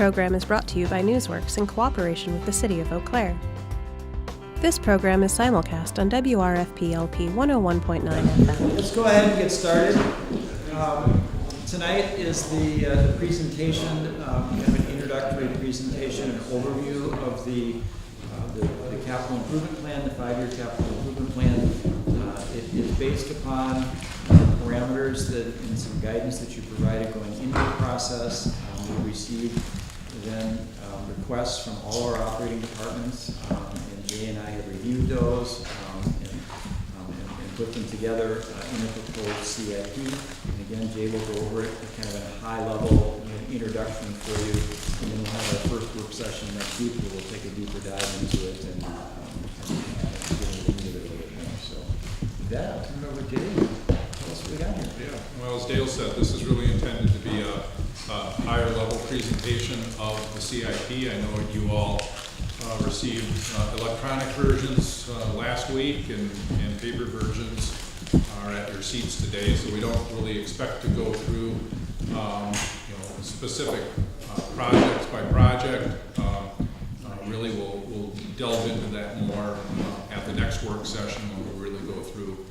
program is brought to you by Newsworks in cooperation with the City of Eau Claire. This program is simulcast on WRFP-LP 101.9 FM. Let's go ahead and get started. Tonight is the presentation, kind of an introductory presentation, an overview of the capital improvement plan, the 5-year capital improvement plan. It is based upon parameters that and some guidance that you provided going into the process. We received then requests from all our operating departments, and Jay and I have reviewed those and put them together in a proposed CIP. And again, Jay will go over it kind of at a high level introduction for you, and then we'll have our first work session next week where we'll take a deeper dive into it and get into it a little bit more. So with that, I'll turn it over to Jay. Tell us what we got here. Yeah, well, as Dale said, this is really intended to be a higher level presentation of the CIP. I know you all received electronic versions last week, and paper versions are at your seats today, so we don't really expect to go through specific projects by project. Really we'll delve into that more at the next work session, when we'll really go through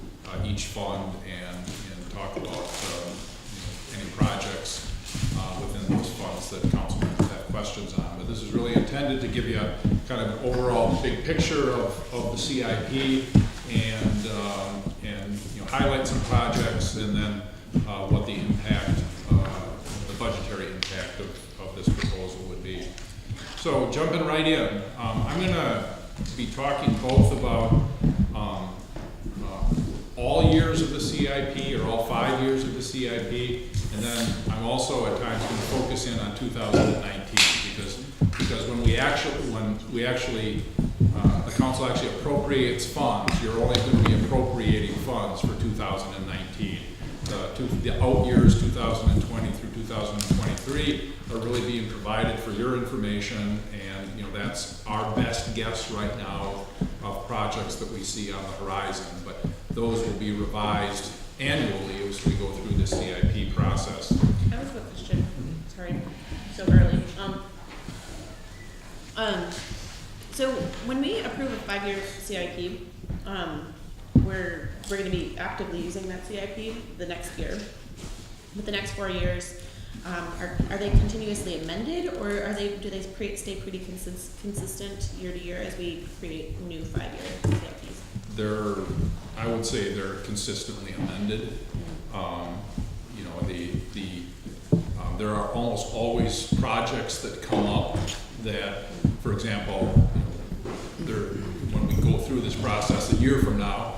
each fund and talk about any projects within those funds that council members have questions on. But this is really intended to give you a kind of an overall big picture of the CIP and highlight some projects, and then what the impact, the budgetary impact of this proposal would be. So jumping right in, I'm going to be talking both about all years of the CIP, or all 5 years of the CIP, and then I'm also at times going to focus in on 2019, because when the council actually appropriates funds, you're only going to be appropriating funds for 2019. The out years 2020 through 2023 are really being provided for your information, and that's our best guess right now of projects that we see on the horizon. But those will be revised annually as we go through the CIP process. I have a question. Sorry, so early. So when we approve a 5-year CIP, we're going to be actively using that CIP the next year. But the next 4 years, are they continuously amended, or do they stay pretty consistent year to year as we create new 5-year CIPs? I would say they're consistently amended. There are almost always projects that come up that, for example, when we go through this process a year from now,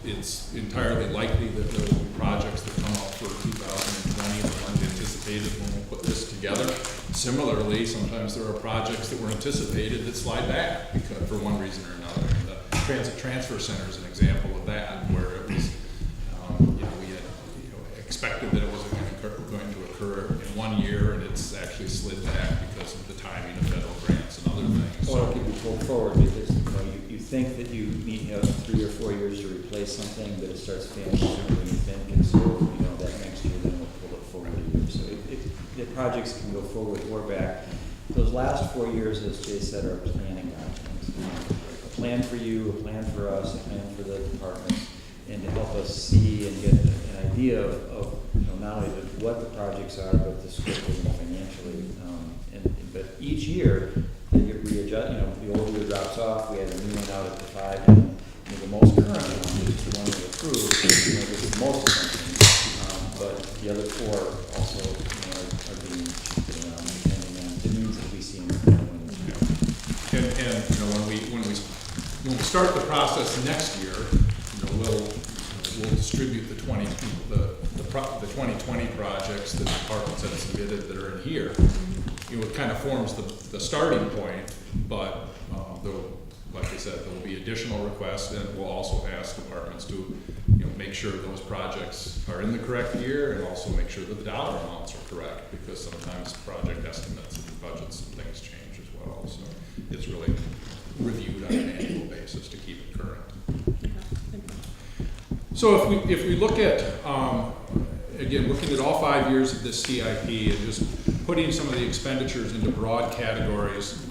it's entirely likely that there will be projects that come up for 2020 that weren't anticipated when we put this together. Similarly, sometimes there are projects that were anticipated that slide back because, for one reason or another. The Transit Transfer Center is an example of that, where it was, we had expected that it was going to occur in 1 year, and it's actually slid back because of the timing of federal grants and other things. Or it could be pulled forward because you think that you need 3 or 4 years to replace something, but it starts failing sooner than you think, and so that next year then we'll pull it forward a year. So the projects can go forward or back. Those last 4 years, as Jay said, are planning documents. A plan for you, a plan for us, a plan for the departments, and to help us see and get an idea of not only what the projects are, but the scope of them financially. But each year, we adjust. The old year drops off. We have a new one out at the 5, and the most current one, which is the one we approved, gets the most attention. But the other 4 also are being shifted around depending on the needs that we see in the community. And when we start the process next year, we'll distribute the 2020 projects that the departments have submitted that are in here. It kind of forms the starting point, but like I said, there will be additional requests, and we'll also ask departments to make sure those projects are in the correct year, and also make sure that the dollar amounts are correct, because sometimes project estimates and budgets and things change as well. So it's really reviewed on an annual basis to keep it current. So if we look at again, looking at all 5 years of this CIP and just putting some of the expenditures into broad categories.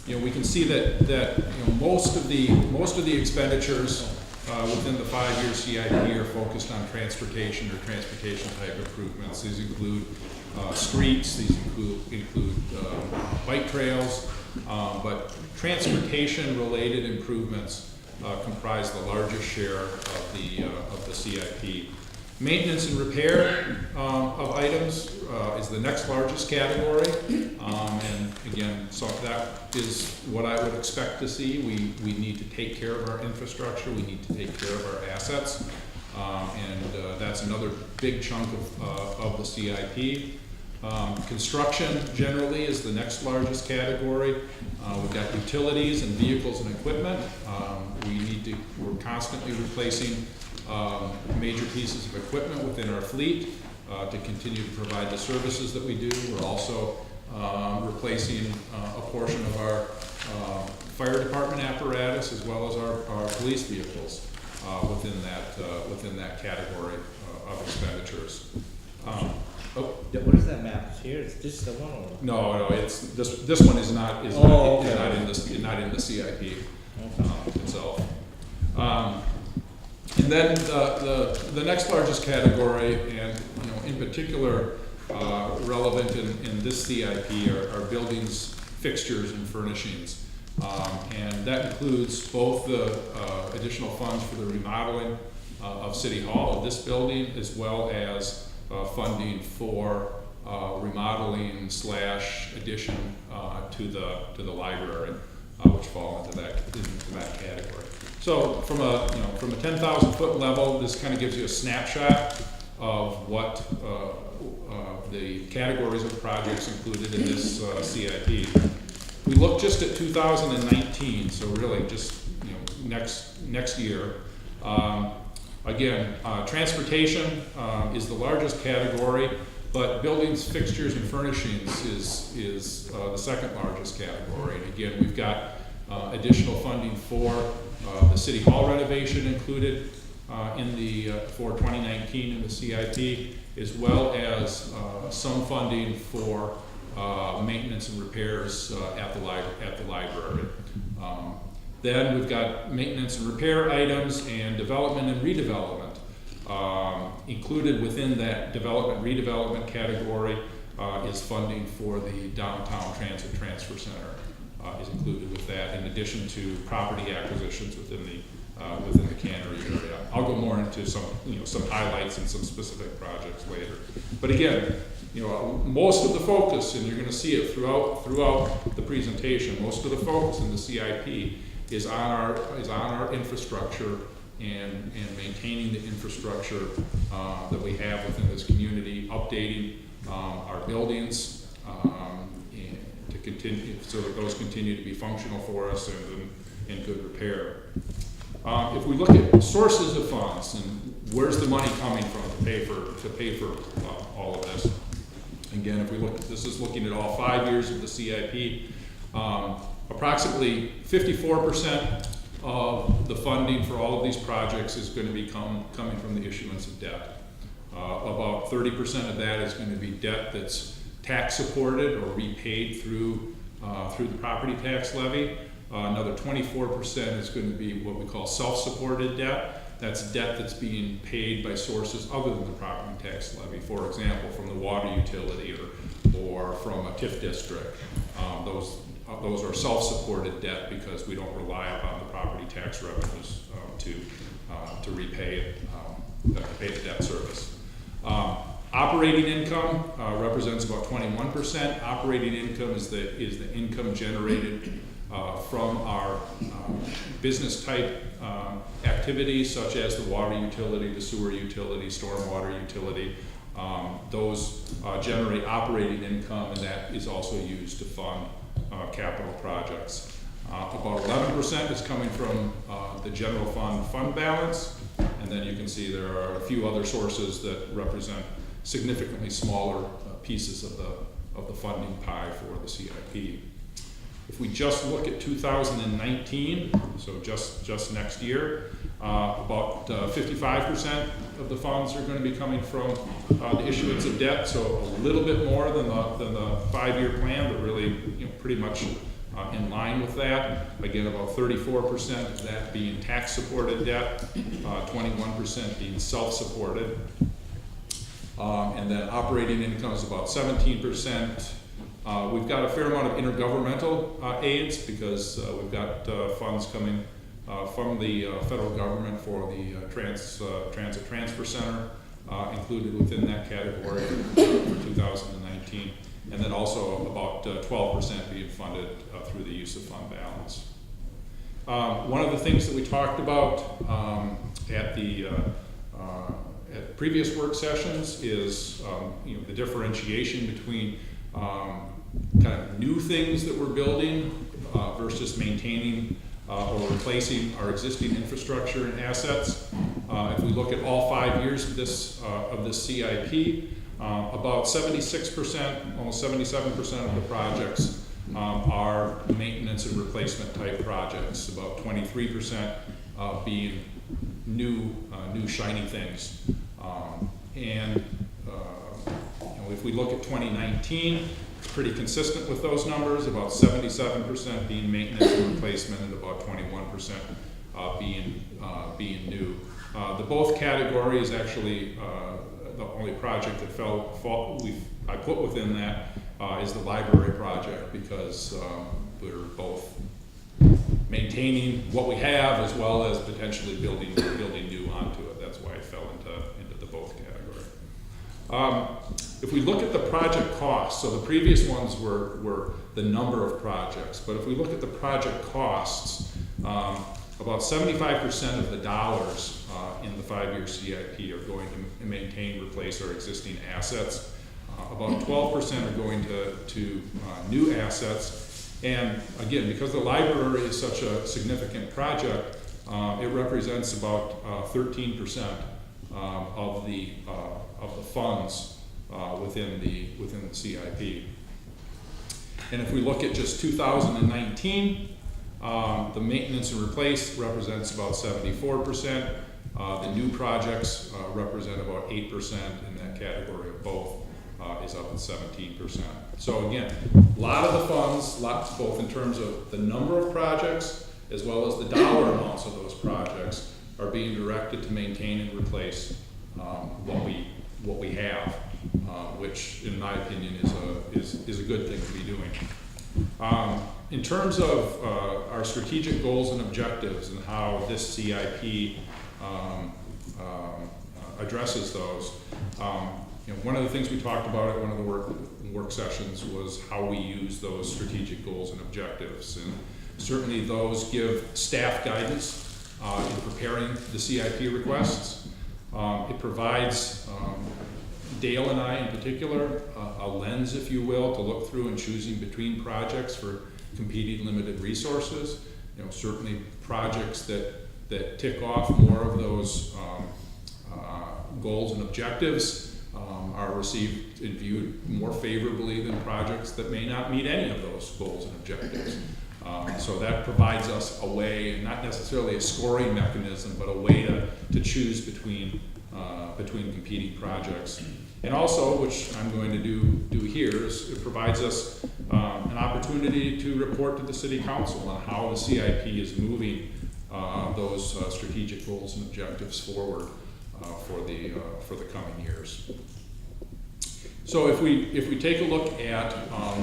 We can see that most of the expenditures within the 5-year CIP are focused on transportation or transportation type improvements. These include streets, these include bike trails, but transportation related improvements comprise the largest share of the CIP. Maintenance and repair of items is the next largest category, and again, so that is what I would expect to see. We need to take care of our infrastructure, we need to take care of our assets, and that's another big chunk of the CIP. Construction generally is the next largest category. We've got utilities and vehicles and equipment. We're constantly replacing major pieces of equipment within our fleet to continue to provide the services that we do. We're also replacing a portion of our fire department apparatus as well as our police vehicles within that category of expenditures. What is that map here? Is this the one or? No, it's this one is not not in the CIP itself. And then the next largest category, and in particular relevant in this CIP, are buildings, fixtures, and furnishings, and that includes both the additional funds for the remodeling of City Hall, of this building, as well as funding for remodeling / addition to the library, which fall into that category. So from a 10,000 foot level, this kind of gives you a snapshot of what the categories of projects included in this CIP. We look just at 2019, so really just next year. Again, transportation is the largest category, but buildings, fixtures, and furnishings is the second largest category. And again, we've got additional funding for the City Hall renovation included for 2019 in the CIP, as well as some funding for maintenance and repairs at the library. Then we've got maintenance and repair items and development and redevelopment. Included within that development redevelopment category is funding for the Downtown Transit Transfer Center is included with that, in addition to property acquisitions within the cannery area. I'll go more into some highlights and some specific projects later. But again, most of the focus, and you're going to see it throughout the presentation, most of the focus in the CIP is on our infrastructure and maintaining the infrastructure that we have within this community, updating our buildings to continue so that those continue to be functional for us and in good repair. If we look at sources of funds and where's the money coming from to pay for all of this, again, if we look at this, is looking at all 5 years of the CIP. Approximately 54% of the funding for all of these projects is going to be coming from the issuance of debt. About 30% of that is going to be debt that's tax supported or repaid through the property tax levy. Another 24% is going to be what we call self-supported debt. That's debt that's being paid by sources other than the property tax levy. For example, from the water utility or from a TIF district. Those are self-supported debt because we don't rely upon the property tax revenues to repay to pay the debt service. Operating income represents about 21%. Operating income is the income generated from our business type activities, such as the water utility, the sewer utility, stormwater utility. Those generate operating income, and that is also used to fund capital projects. About 11% is coming from the general fund balance, and then you can see there are a few other sources that represent significantly smaller pieces of the funding pie for the CIP. If we just look at 2019, so just next year, about 55% of the funds are going to be coming from the issuance of debt, so a little bit more than the 5-year plan, but really, pretty much in line with that. Again, about 34% of that being tax-supported debt, 21% being self-supported, and then operating income is about 17%. We've got a fair amount of intergovernmental aids because we've got funds coming from the federal government for the Transit Transfer Center included within that category for 2019. And then also about 12% being funded through the use of fund balance. One of the things that we talked about at previous work sessions is the differentiation between kind of new things that we're building versus maintaining or replacing our existing infrastructure and assets. If we look at all 5 years of this CIP, about 76%, almost 77% of the projects are maintenance and replacement type projects. About 23% being new shiny things. If we look at 2019, it's pretty consistent with those numbers. About 77% being maintenance and replacement, and about 21% being new. The both categories actually. The only project that I put within that is the library project because we're both maintaining what we have as well as potentially building new onto it. That's why it fell into the both category. If we look at the project costs, so the previous ones were the number of projects, but if we look at the project costs, about 75% of the dollars in the 5-year CIP are going to maintain, replace our existing assets. About 12% are going to new assets. And again, because the library is such a significant project, it represents about 13% of the funds within the CIP. And if we look at just 2019, the maintenance and replace represents about 74%. The new projects represent about 8%, and that category of both is up at 17%. So again, a lot of the funds, both in terms of the number of projects as well as the dollar amounts of those projects, are being directed to maintain and replace what we have, which, in my opinion, is a good thing to be doing. In terms of our strategic goals and objectives and how this CIP addresses those, one of the things we talked about at one of the work sessions was how we use those strategic goals and objectives, and certainly those give staff guidance in preparing the CIP requests. It provides Dale and I in particular a lens, if you will, to look through and choosing between projects for competing limited resources. Certainly projects that tick off more of those goals and objectives are received and viewed more favorably than projects that may not meet any of those goals and objectives. So that provides us a way, not necessarily a scoring mechanism, but a way to choose between competing projects. And also, which I'm going to do here, is it provides us an opportunity to report to the City Council on how the CIP is moving those strategic goals and objectives forward for the coming years. So if we take a look at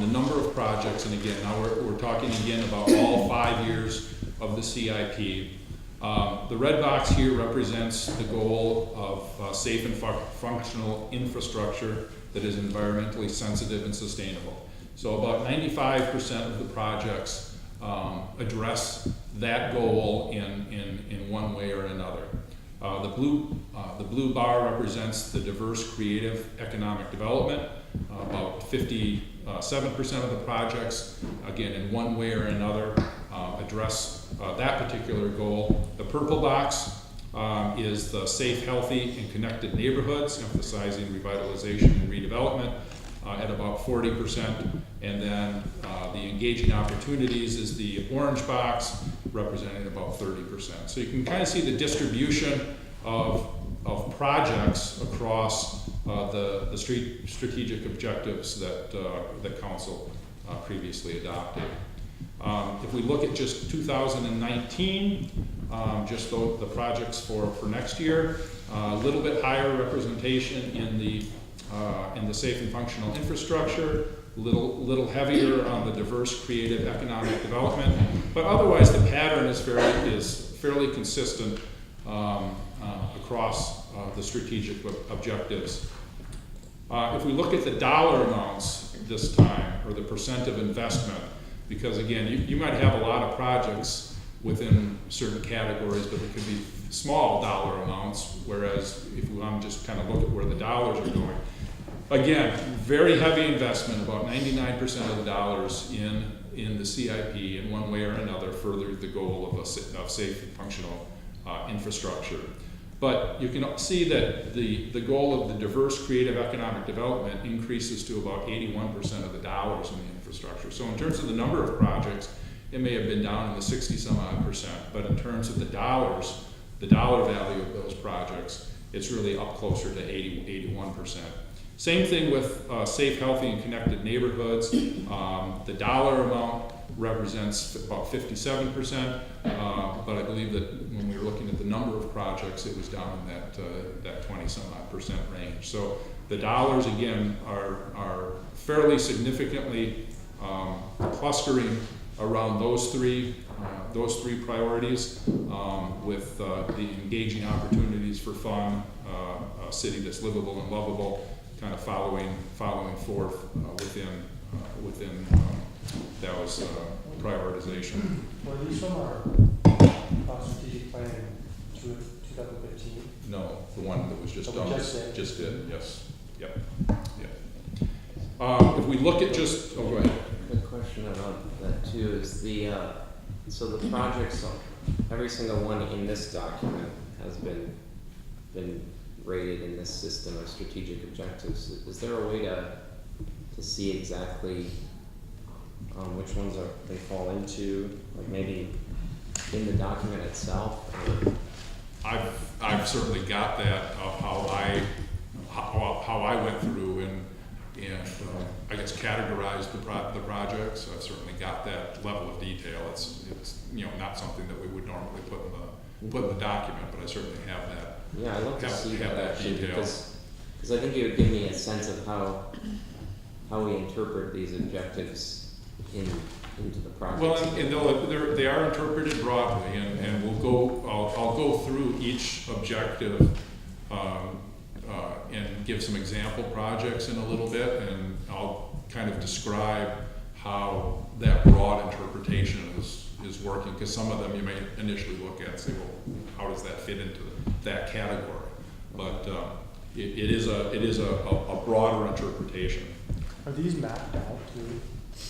the number of projects, and again, now we're talking again about all 5 years of the CIP. The red box here represents the goal of safe and functional infrastructure that is environmentally sensitive and sustainable. So about 95% of the projects address that goal in one way or another. The blue bar represents the diverse creative economic development. About 57% of the projects, again, in one way or another, address that particular goal. The purple box is the safe, healthy, and connected neighborhoods, emphasizing revitalization and redevelopment. at about 40%, and then the engaging opportunities is the orange box, representing about 30%. So you can kind of see the distribution of projects across the strategic objectives that the council previously adopted. If we look at just 2019, just the projects for next year, a little bit higher representation in the safe and functional infrastructure, little heavier on the diverse creative economic development, but otherwise the pattern is fairly consistent across the strategic objectives. If we look at the dollar amounts this time, or the percent of investment, because again, you might have a lot of projects within certain categories, but it could be small dollar amounts, whereas if we want to just kind of look at where the dollars are going, again, very heavy investment, about 99% of the dollars in the CIP in one way or another furthered the goal of safe and functional infrastructure. But you can see that the goal of the diverse creative economic development increases to about 81% of the dollars in the infrastructure. So in terms of the number of projects, it may have been down in the 60-some-odd%, but in terms of the dollar value of those projects, it's really up closer to 81%. Same thing with safe, healthy, and connected neighborhoods. The dollar amount represents about 57%, but I believe that when we were looking at the number of projects, it was down in that 20-some-odd% range. So the dollars, again, are fairly significantly clustering around those three priorities, with the engaging opportunities for fun, a city that's livable and lovable, kind of following forth within those prioritization. Were these from our strategic plan in 2015? No, the one that was just Oh, done. just did, yes. Yep. If we look at just, oh, go ahead. Good question about that too is so the projects, every single one in this document has been rated in this system of strategic objectives. Is there a way to see exactly which ones they fall into, like maybe in the document itself? Or? I've certainly got that of how I went through and I guess categorized the projects. I've certainly got that level of detail. It's not something that we would normally put in the document, but I certainly have that. Yeah, I'd love to see that actually, detail. because I think it would give me a sense of how we interpret these objectives into the project. Well, and they are interpreted broadly, and I'll go through each objective and give some example projects in a little bit, and I'll kind of describe how that broad interpretation is working, because some of them you may initially look at and say, well, how does that fit into that category? But it is a broader interpretation. Are these mapped out too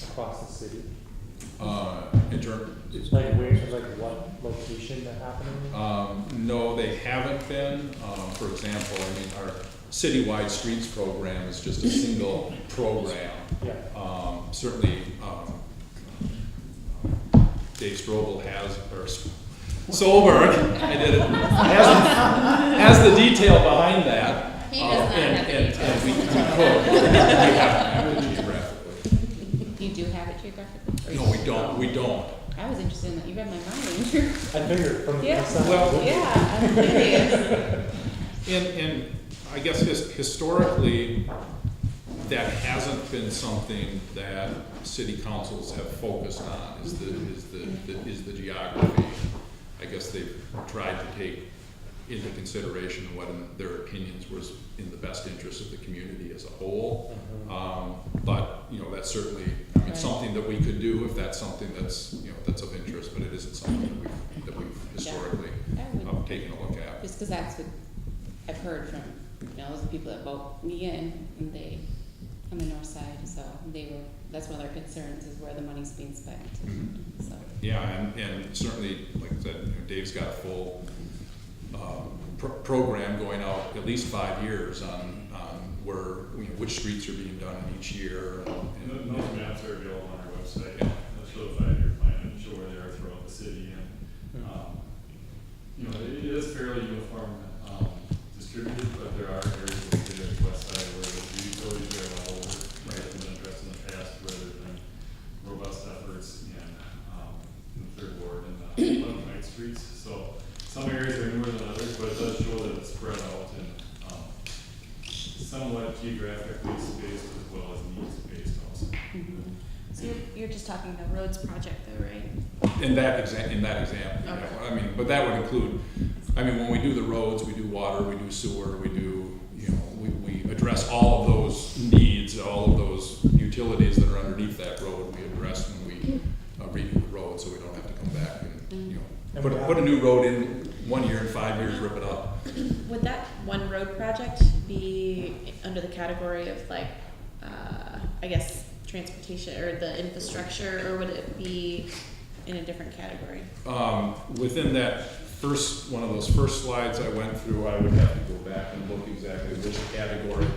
across the city? Like what location they're happening? No, they haven't been. For example, our citywide streets program is just a single program. Yeah. Certainly, Dave Strobel Solberg, I did it, has the detail behind that. He does not have the detail. And we could. We have it geographically. You do have it geographically? No, we don't. I was interested in that. You read my mind. I figured from the Yeah. outside. Well, Yeah, I'm curious. And I guess historically, that hasn't been something that city councils have focused on, is the geography. I guess they've tried to take into consideration what in their opinions was in the best interest of the community as a whole. But that's certainly something that we could do if that's something that's of interest, but it isn't something that we've historically taken a look at. Just because that's what I've heard from those people that vote me in, and they on the north side, so that's one of their concerns is where the money's being spent. So. Yeah, and certainly, like I said, Dave's got a full program going out at least 5 years on where, which streets are being done in each year. And those maps are available on our website. They'll show the 5-year plan and show where they are throughout the city. And, it is fairly uniform distributed, but there are areas of the city like west side where the utilities are a lot older. Right. Have been addressed in the past where there's been robust efforts in the third ward and the 11th Night streets. So some areas are newer than others, but it does show that it's spread out and somewhat geographically spaced as well as needs based also. So you're just talking the roads project though, right? In that example, Okay. I mean, but that would include, when we do the roads, we do water, we do sewer, we do, we address all of those needs, all of those utilities that are underneath that road, we address when we redo the road, so we don't have to come back and, put a new road in 1 year and 5 years, rip it up. Would that one road project be under the category of I guess transportation or the infrastructure, or would it be in a different category? Within that one of those first slides I went through, I would have to go back and look exactly which category.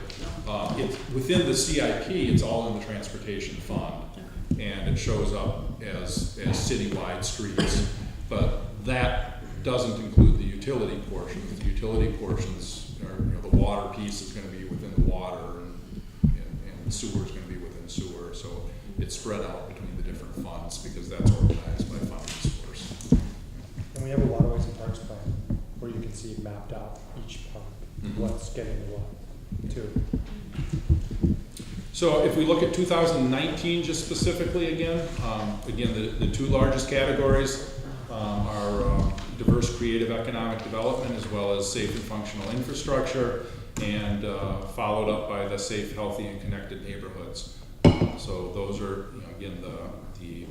It's within the CIP, it's all in the transportation fund, and it shows up as citywide streets, but that doesn't include the utility portion. The utility portions are, the water piece is going to be within the water, and sewer is going to be within sewer. So it's spread out between the different funds because that's organized by fund source. And we have a waterways and parks plan where you can see mapped out each part, what's getting the what too. So if we look at 2019 just specifically again, the two largest categories are diverse creative economic development as well as safe and functional infrastructure, and followed up by the safe, healthy, and connected neighborhoods. So those are, again, the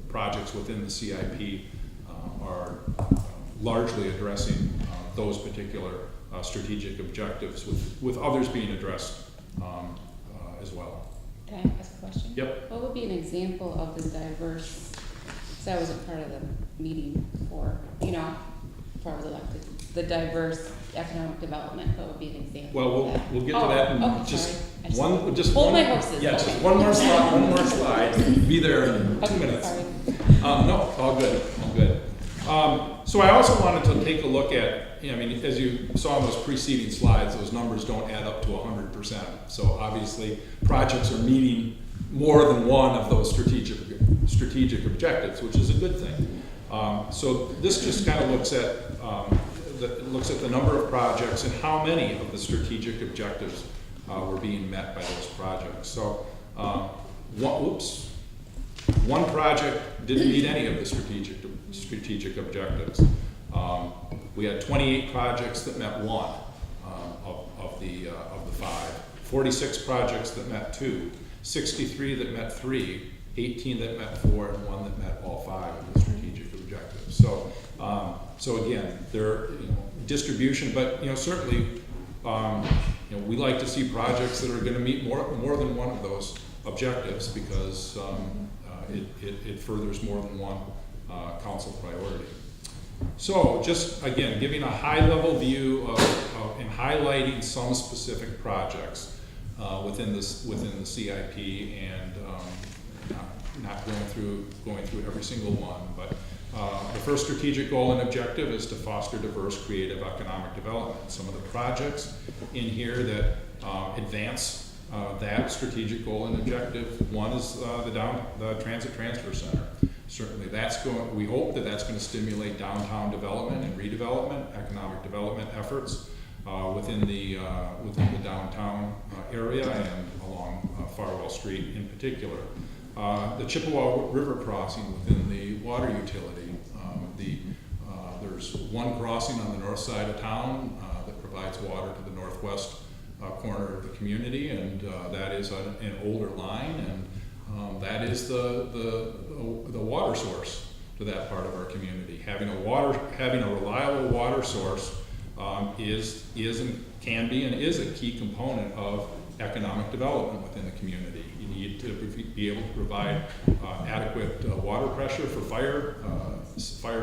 projects within the CIP are largely addressing those particular strategic objectives, with others being addressed as well. Can I ask a question? Yep. What would be an example of the diverse, so I wasn't part of the meeting before I was elected, the diverse economic development, what would be an example Well, of that? we'll get to that in okay, just sorry. one. Just hold one. my horses. Yeah, okay. just one more slide. One more slide. Be there in 2 minutes. Sorry. No, all good. All good. So I also wanted to take a look at, as you saw in those preceding slides, those numbers don't add up to 100%. So obviously, projects are meeting more than one of those strategic objectives, which is a good thing. So this just kind of looks at the number of projects and how many of the strategic objectives were being met by those projects. So, one project didn't meet any of the strategic objectives. We had 28 projects that met one of the 5, 46 projects that met 2, 63 that met 3, 18 that met 4, and 1 that met all 5 of the strategic objectives. So again, there distribution, but certainly we like to see projects that are going to meet more than one of those objectives because it furthers more than one council priority. So just again, giving a high-level view and highlighting some specific projects within the CIP, and not going through every single one, but the first strategic goal and objective is to foster diverse creative economic development. Some of the projects in here that advance that strategic goal and objective, one is the Transit Transfer Center. Certainly we hope that's going to stimulate downtown development and redevelopment, economic development efforts within the downtown area and along Farwell Street in particular. The Chippewa River crossing within the water utility. There's one crossing on the north side of town that provides water to the northwest corner of the community, and that is an older line, and that is the water source to that part of our community. Having a reliable water source is and can be and is a key component of economic development within the community. You need to be able to provide adequate water pressure for fire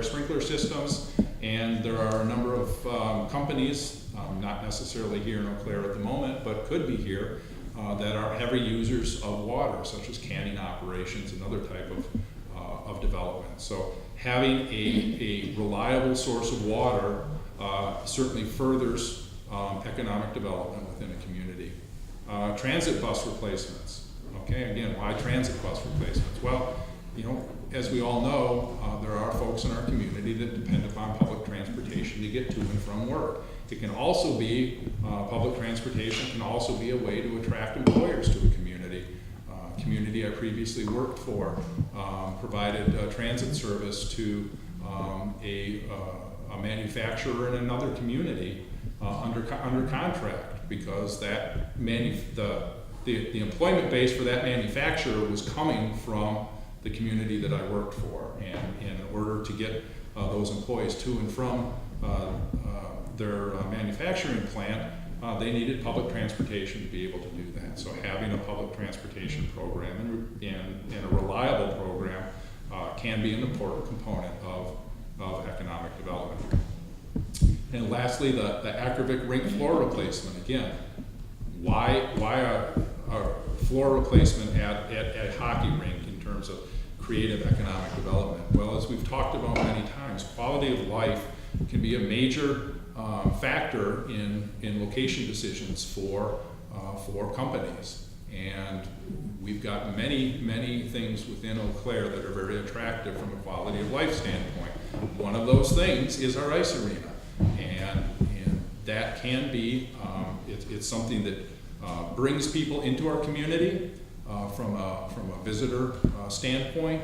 sprinkler systems, and there are a number of companies, not necessarily here in Eau Claire at the moment, but could be here, that are heavy users of water, such as canning operations and other type of development. So having a reliable source of water certainly furthers economic development within a community. Transit bus replacements. Okay, again, why transit bus replacements? Well, you know, as we all know, there are folks in our community that depend upon public transportation to get to and from work. It can also be, public transportation can also be a way to attract employers to the community. Community I previously worked for provided transit service to a manufacturer in another community under contract, because that the employment base for that manufacturer was coming from the community that I worked for, and in order to get those employees to and from their manufacturing plant, they needed public transportation to be able to do that. So having a public transportation program and a reliable program can be an important component of economic development. And lastly, the Akrovic rink floor replacement. Again, why a floor replacement at a hockey rink in terms of creative economic development? Well, as we've talked about many times, quality of life can be a major factor in location decisions for companies. And we've got many things within Eau Claire that are very attractive from a quality of life standpoint. One of those things is our ice arena. And that can be, it's something that brings people into our community from a visitor standpoint,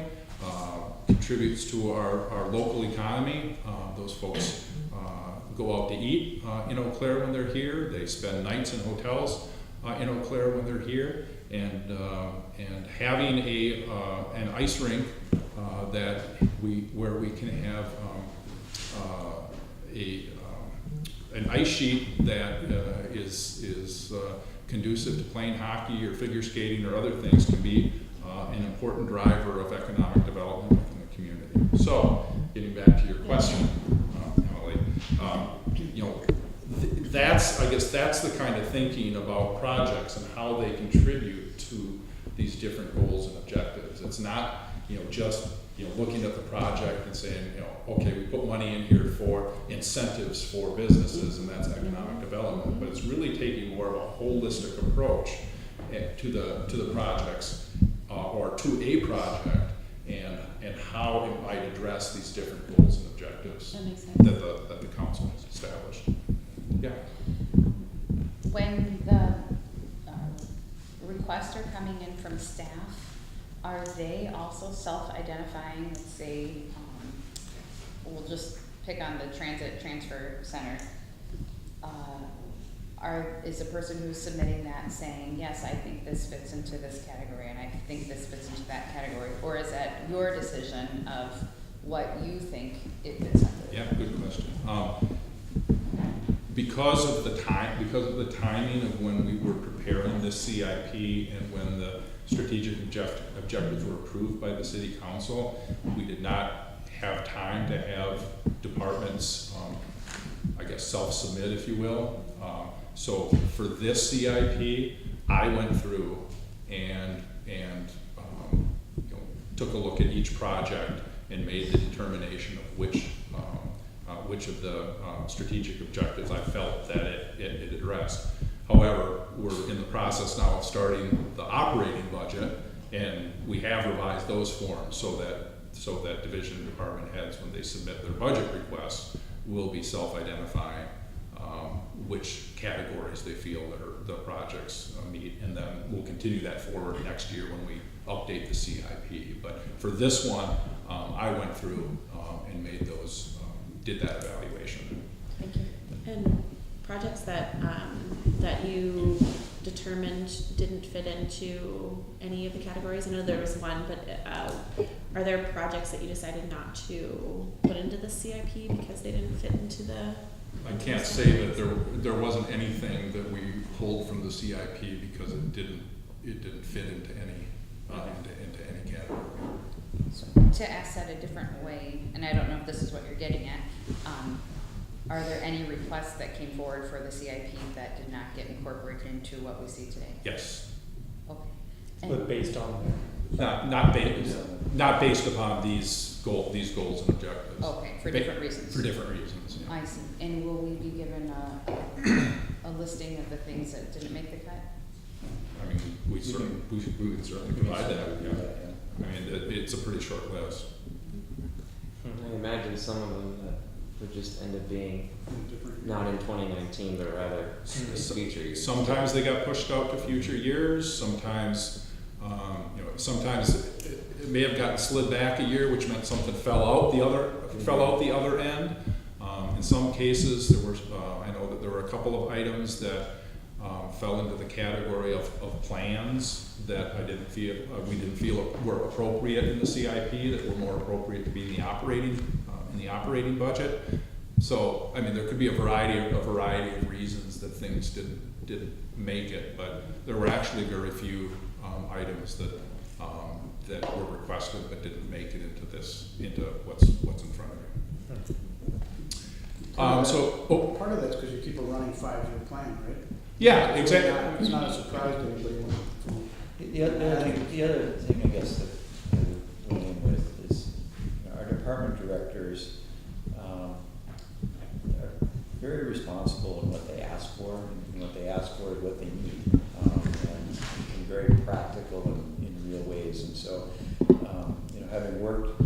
contributes to our local economy. Those folks go out to eat in Eau Claire when they're here. They spend nights in hotels in Eau Claire when they're here. And having an ice rink where we can have an ice sheet that is conducive to playing hockey or figure skating or other things can be an important driver of economic development within the community. So, getting back to your question, Emily, you know, I guess that's the kind of thinking about projects and how they contribute to these different goals and objectives. It's not, you know, just looking at the project and saying, okay, we put money in here for incentives for businesses, and that's economic development. But it's really taking more of a holistic approach to the projects or to a project, and how it might address these different goals and objectives That makes sense. that the council has established. Yeah. When the requests are coming in from staff, are they also self-identifying? Let's say, we'll just pick on the transit transfer center. Is the person who's submitting that saying, yes, I think this fits into this category, and I think this fits into that category? Or is that your decision of what you think it fits under? Yeah, good question. Because of the timing of when we were preparing this CIP and when the strategic objectives were approved by the city council, we did not have time to have departments, I guess, self-submit, if you will. So for this CIP, I went through and took a look at each project and made the determination of which of the strategic objectives I felt that it addressed. However, we're in the process now of starting the operating budget, and we have revised those forms so that division and department heads, when they submit their budget requests, will be self-identifying which categories they feel that the projects meet, and then we'll continue that forward next year when we update the CIP. But for this one, I went through and made those, did that evaluation. Thank you. And projects that you determined didn't fit into any of the categories? I know there was one, but are there projects that you decided not to put into the CIP because they didn't fit into the I can't say that there wasn't anything that we pulled from the CIP because it didn't fit into any into any category. So to ask that a different way, and I don't know if this is what you're getting at, are there any requests that came forward for the CIP that did not get incorporated into what we see today? Yes. Okay. But And, based on Not based upon these goals and objectives. okay, for different reasons. For different reasons, yeah. I see. And will we be given a listing of the things that didn't make the cut? I mean, we can certainly provide that, yeah. Yeah. I mean, it's a pretty short list. I imagine some of them that would just end up being not in 2019, but rather future years. Sometimes they got pushed out to future years, sometimes, sometimes it may have gotten slid back a year, which meant something fell out the other end. In some cases, there were, I know that there were a couple of items that fell into the category of plans that we didn't feel were appropriate in the CIP, that were more appropriate to be in the operating budget. So, I mean, there could be a variety of reasons that things didn't make it, but there were actually very few items that were requested but didn't make it into what's in front of you. Part of that's because you keep a running 5-year plan, right? Yeah, exactly. It's not a surprise to anybody. The other thing, I guess, that we're dealing with is our department directors are very responsible in what they ask for, and what they ask for is what they need, and very practical in real ways. And so, having worked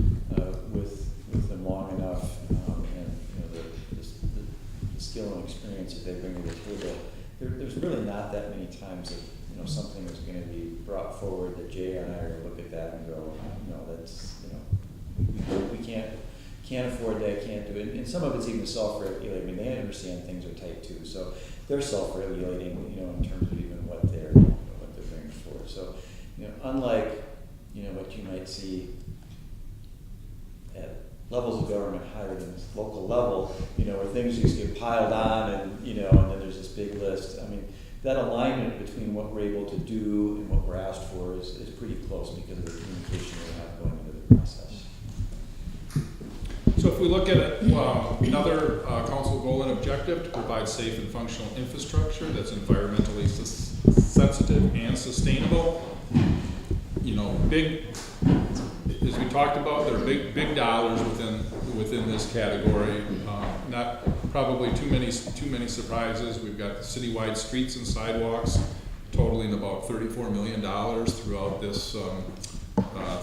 with them long enough, and the skill and experience that they bring to the table, there's really not that many times that something is going to be brought forward that Jay and I are going to look at that and go, no, that's we can't afford that, can't do it. And some of it's even self-regulating. I mean, they understand things are tight too, so they're self-regulating, in terms of even what they're bringing forward. So, unlike what you might see at levels of government higher than this local level, where things just get piled on and then there's this big list. I mean, that alignment between what we're able to do and what we're asked for is pretty close because of the communication we have going into the process. So if we look at another council goal and objective, to provide safe and functional infrastructure that's environmentally sensitive and sustainable, big, as we talked about, there are big dollars within this category. Not probably too many surprises. We've got the citywide streets and sidewalks totaling about $34 million throughout this.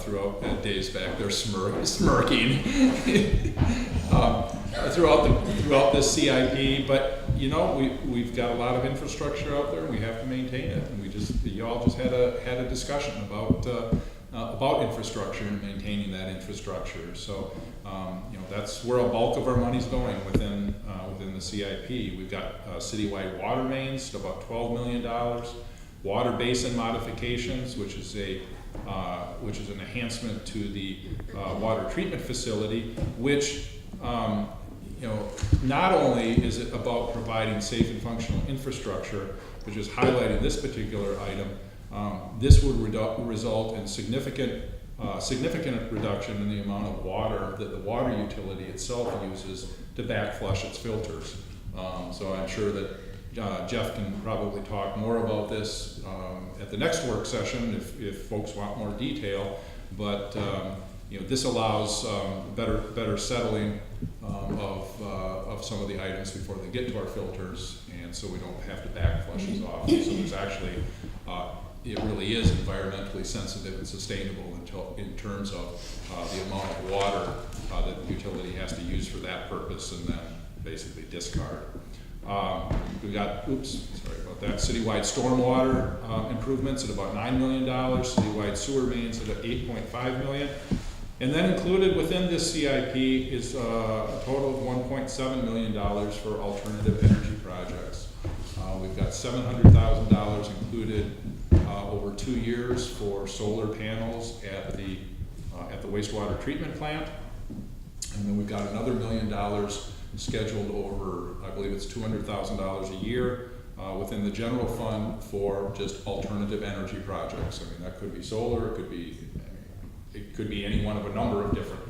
Throughout Dave's back there smirking. Throughout this CIP, but we've got a lot of infrastructure out there. We have to maintain it, and y'all just had a discussion about infrastructure and maintaining that infrastructure. So that's where a bulk of our money's going within the CIP. We've got citywide water mains at about $12 million, water basin modifications, which is an enhancement to the water treatment facility, which not only is it about providing safe and functional infrastructure, which is highlighted this particular item, this would result in significant reduction in the amount of water that the water utility itself uses to backflush its filters. So I'm sure that Jeff can probably talk more about this at the next work session if folks want more detail. But this allows better settling of some of the items before they get to our filters, and so we don't have to backflush as often. So there's actually it really is environmentally sensitive and sustainable in terms of the amount of water that the utility has to use for that purpose and then basically discard. We've got, sorry about that, citywide stormwater improvements at about $9 million, citywide sewer mains at $8.5 million. And then included within this CIP is a total of $1.7 million for alternative energy projects. We've got $700,000 included over 2 years for solar panels at the wastewater treatment plant. And then we've got another $1 million scheduled over, I believe it's $200,000 a year within the general fund for just alternative energy projects. I mean, that could be solar, it could be any one of a number of different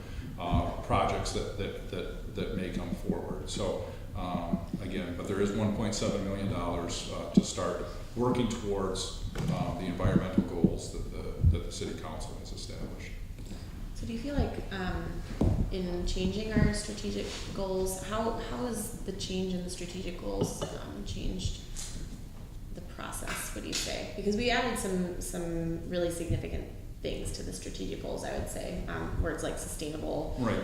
projects that may come forward. So again, but there is $1.7 million to start working towards the environmental goals that the city council has established. So do you feel like in changing our strategic goals, how has the change in the strategic goals changed the process? What do you say? Because we added some really significant things to the strategic goals, I would say, words like sustainable, Right.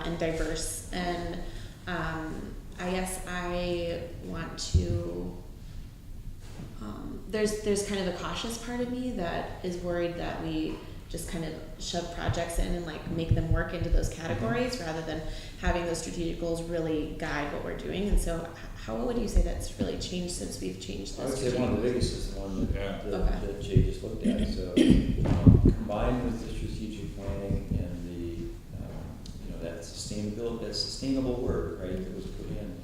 And diverse. And I guess I want to. There's kind of a cautious part of me that is worried that we just kind of shove projects in and like make them work into those categories rather than having those strategic goals really guide what we're doing. And so how would you say that's really changed since we've changed I those? would say one of the biggest is the one Yeah. that Jay just looked at. So combined with the strategic planning and the, that sustainable word, right, that was put in,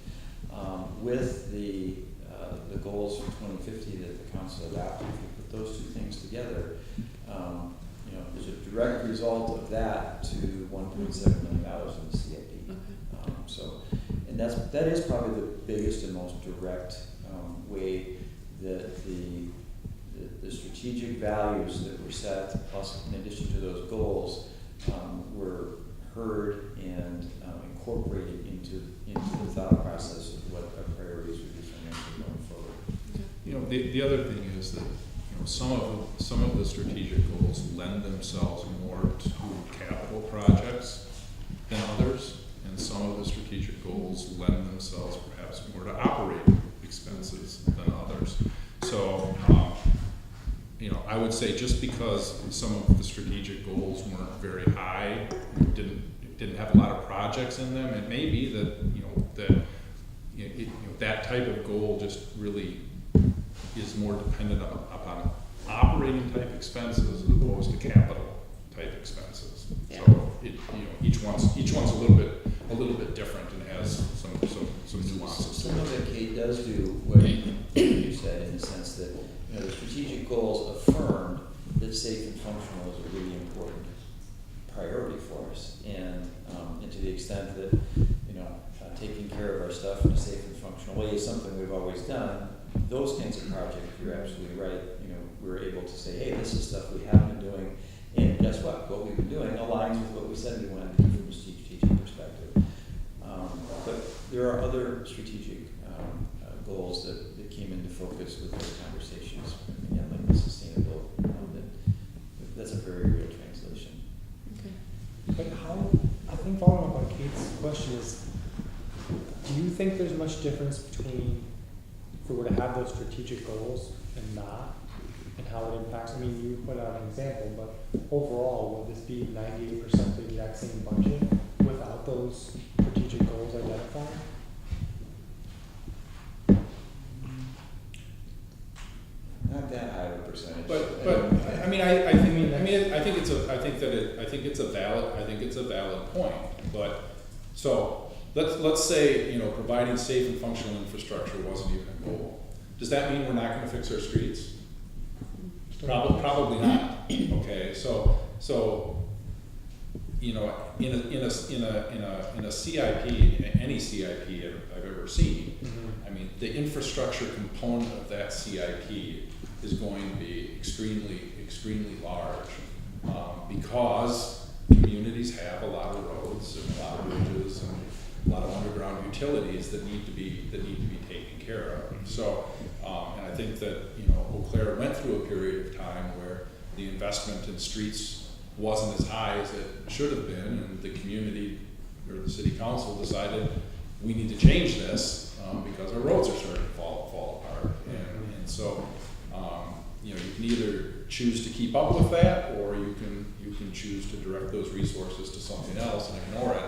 with the goals for 2050 that the council adopted, if you put those two things together, there's a direct result of that to $1.7 million in the CIP. Okay. And that is probably the biggest and most direct way that the strategic values that were set, plus in addition to those goals, were heard and incorporated into the thought process of what our priorities would be financially going forward. The other thing is that some of the strategic goals lend themselves more to capital projects than others, and some of the strategic goals lend themselves perhaps more to operating expenses than others. So, I would say just because some of the strategic goals weren't very high, didn't have a lot of projects in them, it may be that that type of goal just really is more dependent upon operating type expenses as opposed to capital type expenses. Yeah. So each one's a little bit different and has some nuances. Some of it, Kate, does do what you said, in the sense that the strategic goals affirmed that safe and functional is a really important priority for us, and to the extent that taking care of our stuff in a safe and functional way is something we've always done. Those kinds of projects, you're absolutely right. We're able to say, hey, this is stuff we have been doing, and guess what? What we've been doing aligns with what we said we wanted to do from a strategic perspective. But there are other strategic goals that came into focus with those conversations. Again, like the sustainable. That's a very real translation. Okay. But I think following up on Kate's question is, do you think there's much difference between if we were to have those strategic goals and not, and how it impacts? I mean, you put out an example, but overall, would this be 98% the exact same budget without those strategic goals identified? Not that high of a percentage. But I think it's a valid point. But so let's say providing safe and functional infrastructure wasn't even a goal. Does that mean we're not going to fix our streets? Probably not. Okay, so in a CIP, any CIP I've ever seen, I mean, the infrastructure component of that CIP is going to be extremely large, because communities have a lot of roads and a lot of bridges and a lot of underground utilities that need to be taken care of. So, and I think that Eau Claire went through a period of time where the investment in streets wasn't as high as it should have been, and the community or the city council decided we need to change this because our roads are starting to fall apart. And so you can either choose to keep up with that, or you can choose to direct those resources to something else and ignore it.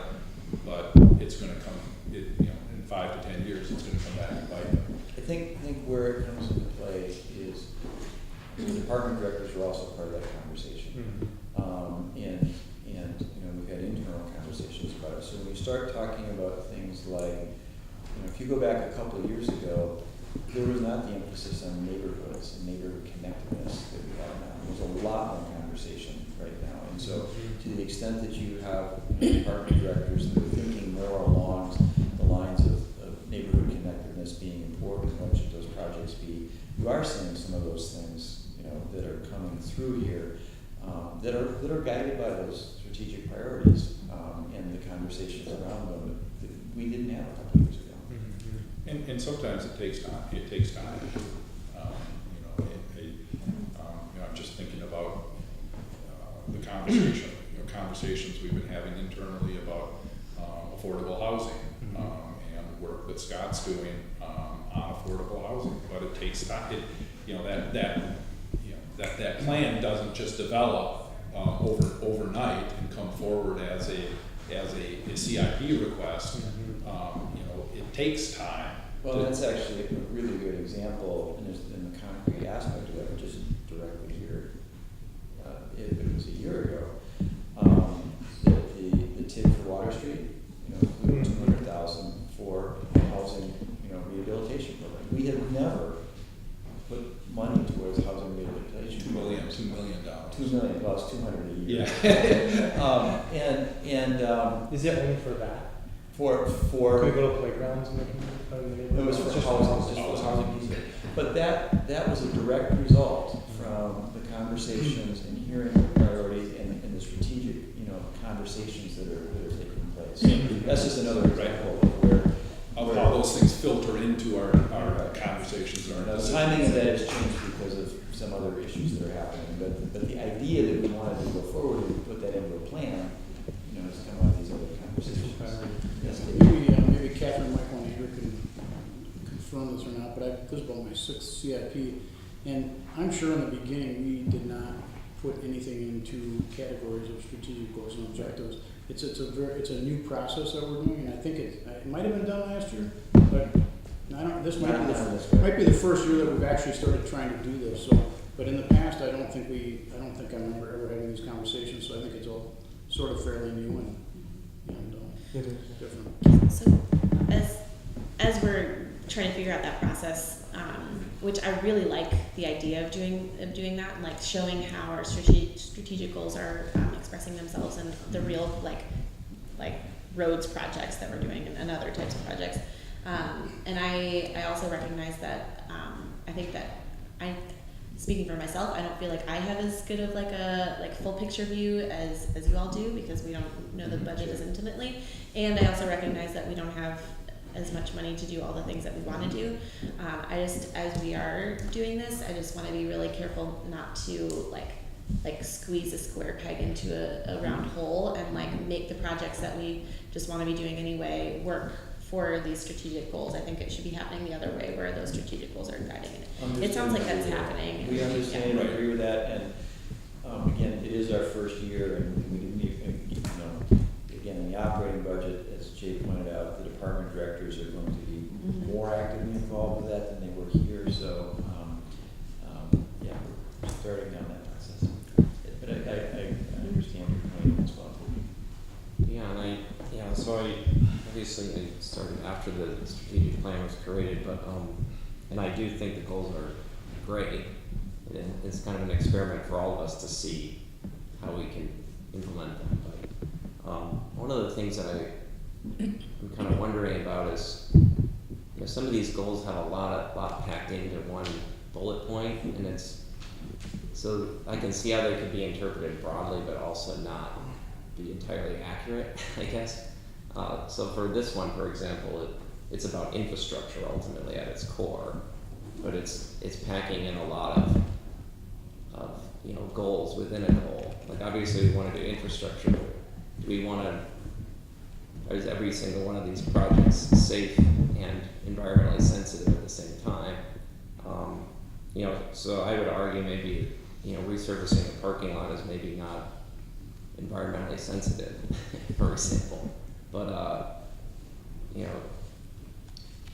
But it's going to come, in 5 to 10 years, it's going to come back and bite them. I think where it comes into play is the department directors are also part of that conversation. And we've had internal conversations about it. So when you start talking about things like if you go back a couple of years ago, there was not the emphasis on neighborhoods and neighborhood connectedness that we have now. There's a lot more conversation right now. And so to the extent that you have department directors that are thinking more along the lines of neighborhood connectedness being important, what should those projects be, you are seeing some of those things, that are coming through here, that are guided by those strategic priorities, and the conversations around them that we didn't have a couple of years ago. And sometimes it takes time. It takes time. I'm just thinking about the conversations we've been having internally about affordable housing, and work that Scott's doing on affordable housing. But it takes time. That plan doesn't just develop overnight and come forward as a CIP request. It takes time. Well, that's actually a really good example in the concrete aspect of that, just directly here. It was a year ago, the TID for Water Street, included $200,000 for housing, rehabilitation program. We have never put money towards housing rehabilitation. $2 million. $2 million plus 200 a year. Yeah. Is it only for that? For Can we go to playgrounds in the neighborhood? it was for housing, just for housing piece. But that was a direct result from the conversations and hearing the priorities and the strategic, conversations that are taking place. That's just another example of where how those things filter into our conversations and our the decisions. timing of that has changed because of some other issues that are happening. But the idea that we wanted to go forward and put that into a plan, has come out of these other conversations. Yes, Dave. Maybe Catherine, Michael, and Andrew can confirm this or not, but this is about my sixth CIP, and I'm sure in the beginning we did not put anything into categories of strategic goals and objectives. It's a new process that we're doing, and I think it might have been done last year, but this might be the first year that we've actually started trying to do this. So, but in the past, I don't think I remember ever having these conversations. So I think it's all sort of fairly new and different. So as we're trying to figure out that process, which I really like the idea of doing that, and like showing how our strategic goals are expressing themselves in the real like roads projects that we're doing and other types of projects. And I also recognize that I think that speaking for myself, I don't feel like I have as good of a full picture view as you all do, because we don't know the budget as intimately. And I also recognize that we don't have as much money to do all the things that we want to do. As we are doing this, I just want to be really careful not to like squeeze a square peg into a round hole and make the projects that we just want to be doing anyway work for these strategic goals. I think it should be happening the other way, where those strategic goals are guiding it. It sounds like that's happening. We understand and agree with that, and again, it is our first year, and we didn't even, again, in the operating budget, as Jay pointed out, the department directors are going to be more actively involved with that than they were here. So, yeah, we're starting down that process. But I understand your point as well. Yeah, so I obviously started after the strategic plan was created, but and I do think the goals are great. And it's kind of an experiment for all of us to see how we can implement them. But one of the things that I'm kind of wondering about is, some of these goals have a lot packed into one bullet point, and so I can see how they could be interpreted broadly, but also not be entirely accurate, I guess. So for this one, for example, it's about infrastructure ultimately at its core, but it's packing in a lot of goals within a goal. Like obviously we want to do infrastructure. Do we want to? Is every single one of these projects safe and environmentally sensitive at the same time? So I would argue maybe resurfacing a parking lot is maybe not environmentally sensitive, for example. But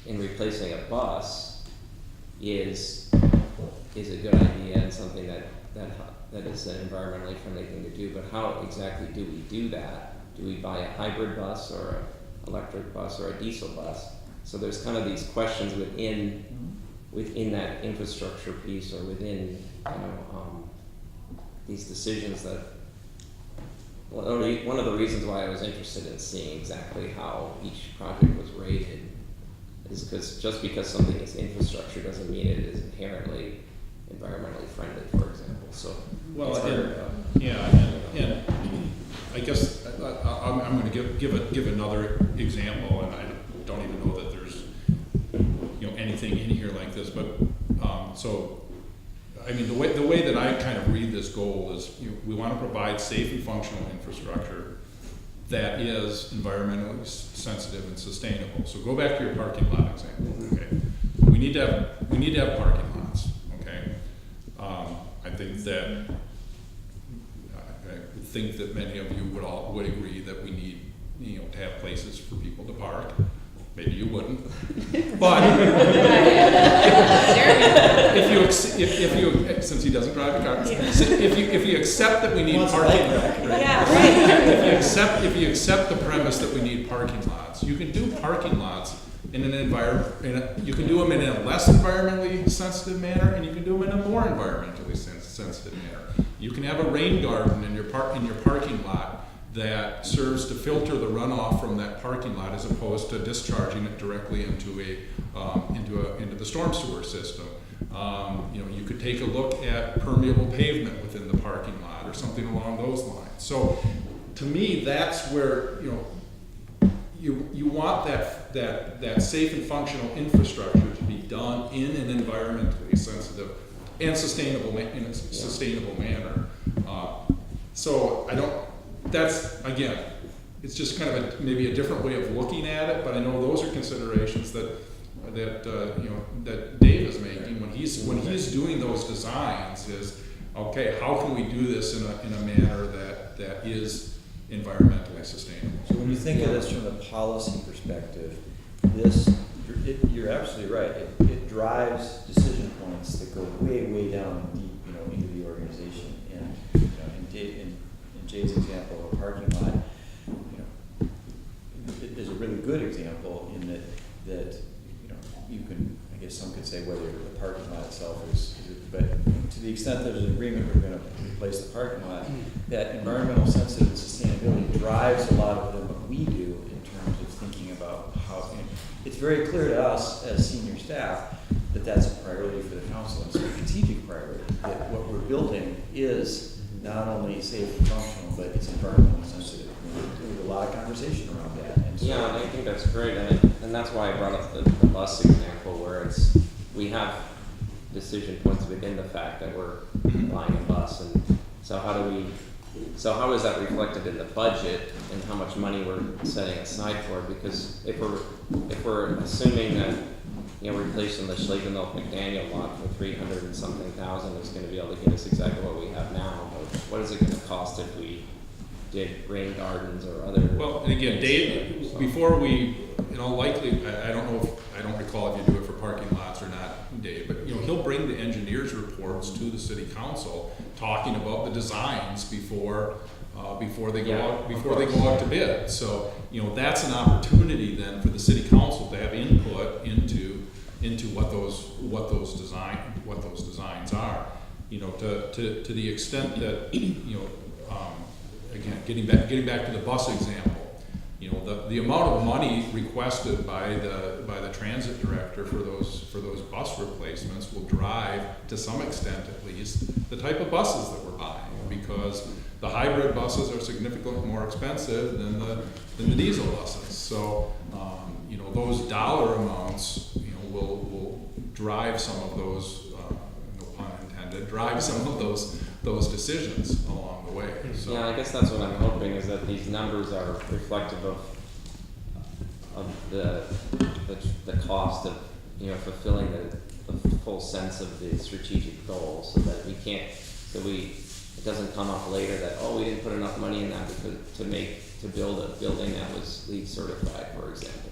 in replacing a bus is a good idea and something that is an environmentally friendly thing to do. But how exactly do we do that? Do we buy a hybrid bus or an electric bus or a diesel bus? So there's kind of these questions within that infrastructure piece, or within, these decisions that, well, one of the reasons why I was interested in seeing exactly how each project was rated is because just because something is infrastructure doesn't mean it is inherently environmentally friendly, for example, so. Well, it's hard and, and I guess I'm going to give another example, and I don't even know that there's anything in here like this, but so I mean the way that I kind of read this goal is we want to provide safe and functional infrastructure that is environmentally sensitive and sustainable. So go back to your parking lot example. Okay, we need to have parking lots. Okay, I think that many of you would agree that we need to have places for people to park. Maybe you wouldn't, but if you since he doesn't drive a car, if you accept that we need parking, if you accept the premise that we need parking lots, you can do parking lots in an you can do them in a less environmentally sensitive manner, and you can do them in a more environmentally sensitive manner. You can have a rain garden in your parking lot that serves to filter the runoff from that parking lot, as opposed to discharging it directly into the storm sewer system. You could take a look at permeable pavement within the parking lot, or something along those lines. So, to me, that's where you want that safe and functional infrastructure to be done in an environmentally sensitive and sustainable manner. So I don't. That's, again, it's just kind of maybe a different way of looking at it, but I know those are considerations that Dave is making when he's doing those designs. Is okay, how can we do this in a manner that is environmentally sustainable? So when you think of this from a policy perspective, you're absolutely right. It drives decision points that go way down deep, into the organization. And in Jay's example of a parking lot, it is a really good example in that you can, I guess some could say whether the parking lot itself is, but to the extent there's an agreement we're going to replace the parking lot, that environmental sensitive and sustainability drives a lot of what we do in terms of thinking about how, it's very clear to us as senior staff that that's a priority for the council, and it's a strategic priority, that what we're building is not only safe and functional, but it's environmentally sensitive. There's a lot of conversation around that. And so yeah, and I think that's great, and that's why I brought up the bus example, where we have decision points within the fact that we're buying a bus, and so how is that reflected in the budget, and how much money we're setting aside for it? Because if we're assuming that replacing the Schlegelmilk McDaniel lot for $300 and something thousand is going to be able to get us exactly what we have now, what is it going to cost if we did rain gardens or other? Well, and again, Dave, before we, likely, I don't recall if you do it for parking lots or not, Dave, but he'll bring the engineers' reports to the city council talking about the designs before they go out to bid. So that's an opportunity then for the city council to have input into what those designs are. To the extent that again, getting back to the bus example, the amount of money requested by the transit director for those bus replacements will drive, to some extent at least, the type of buses that we're buying, because the hybrid buses are significantly more expensive than the diesel buses. So those dollar amounts will drive some of those, no pun intended, drive some of those decisions along the way. So. Yeah, I guess that's what I'm hoping, is that these numbers are reflective of the cost of fulfilling the full sense of the strategic goal, so that it doesn't come up later that we didn't put enough money in that to build a building that was LEED certified, for example.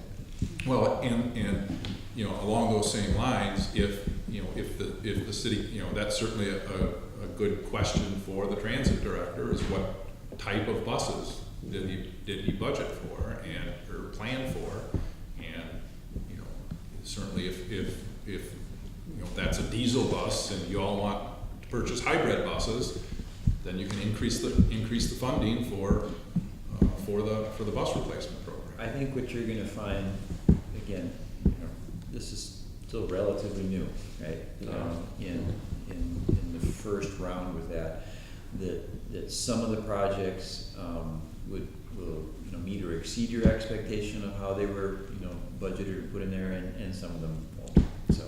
Well, and along those same lines, if the city, that's certainly a good question for the transit director, is what type of buses did he budget for or plan for, and certainly if you know, that's a diesel bus and you all want to purchase hybrid buses, then you can increase the funding for the bus replacement program. I think what you're gonna find, again, you know, this is still relatively new, right? In the first round with that some of the projects will you know, meet or exceed your expectation of how they were, you know, budgeted or put in there, and some of them won't. So,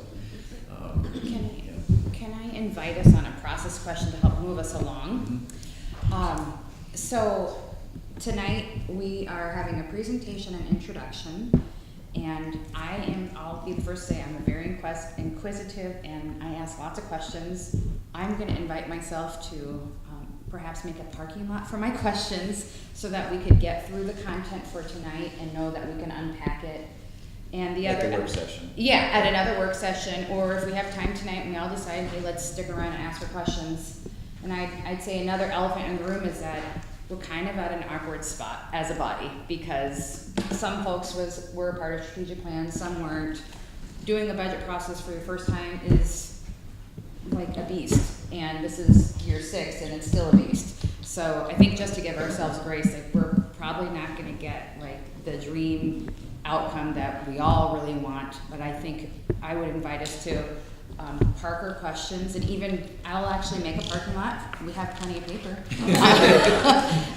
Can I invite us on a process question to help move us along? So tonight we are having a presentation and introduction, and I'll be the first to say I'm a very inquisitive, and I ask lots of questions. I'm going to invite myself to perhaps make a parking lot for my questions so that we could get through the content for tonight and know that we can unpack it. And the at other the work session. Yeah, at another work session, or if we have time tonight and we all decide, hey, let's stick around and ask for questions. And I'd say another elephant in the room is that we're kind of at an awkward spot as a body, because some folks were a part of strategic plans, some weren't. Doing the budget process for your first time is like a beast, and this is year 6 and it's still a beast. So I think just to give ourselves grace, like, we're probably not gonna get like the dream outcome that we all really want, but I think I would invite us to park our questions, and even I'll actually make a parking lot. We have plenty of paper.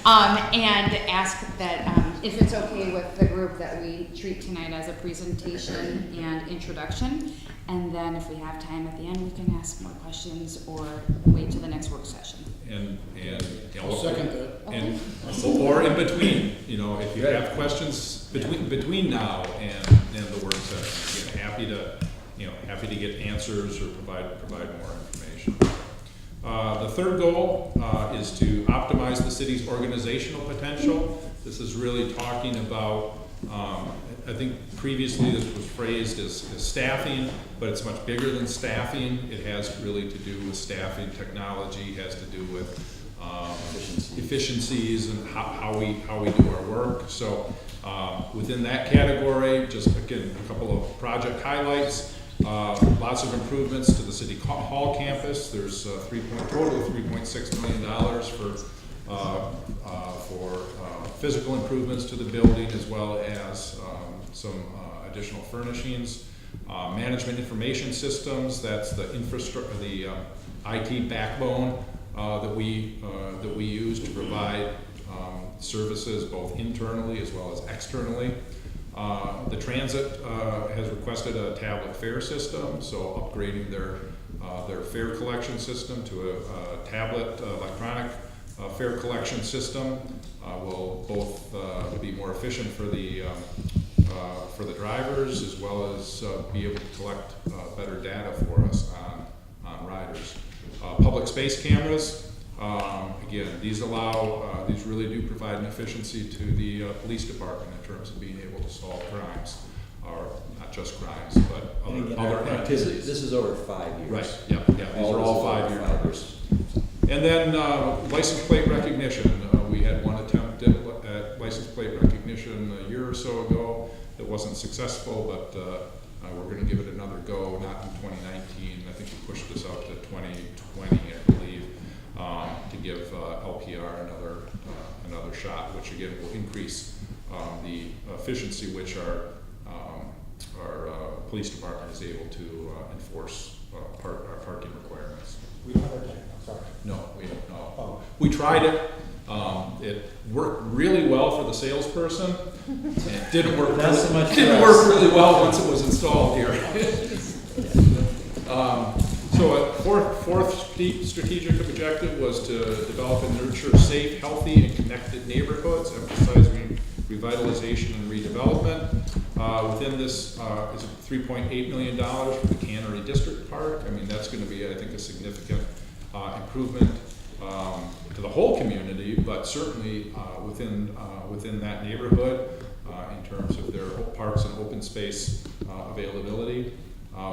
And ask that if it's okay with the group that we treat tonight as a presentation and introduction, and then if we have time at the end, we can ask more questions or wait till the next work session. And you know, I'll second that. and or in between, you know, if you have questions between now and the work session, again, happy to get answers or provide more information. The third goal is to optimize the city's organizational potential. This is really talking about, I think previously this was phrased as staffing, but it's much bigger than staffing. It has really to do with staffing, technology, has to do with efficiencies and how we do our work. So within that category, just again, a couple of project highlights. Lots of improvements to the City Hall campus. There's total of $3.6 million for physical improvements to the building, as well as some additional furnishings. Management information systems, that's the infrastructure, the IT backbone that we use to provide services both internally as well as externally. The transit has requested a tablet fare system, so upgrading their fare collection system to a tablet electronic fare collection system will both be more efficient for the drivers, as well as be able to collect better data for us on riders. Public space cameras. Again, these really do provide an efficiency to the police department in terms of being able to solve crimes, or not just crimes, but other activities. This is over 5 years. Right, yeah, these are all 5 years. And then license plate recognition. We had one attempt at license plate recognition a year or so ago that wasn't successful, but we're going to give it another go, not in 2019. I think we pushed this out to 2020, I believe. To give LPR another shot, which again will increase the efficiency which our police department is able to enforce our parking requirements. We don't have our tank, sorry. No, we don't know. Oh. We tried it. It worked really well for the salesperson. It didn't work. Not so much. Didn't work really well once it was installed here. So a fourth strategic objective was to develop and nurture safe, healthy, and connected neighborhoods, emphasizing revitalization and redevelopment. Within this is $3.8 million for the Cannery District Park. I mean, that's going to be, I think, a significant improvement to the whole community, but certainly within that neighborhood in terms of their parks and open space availability.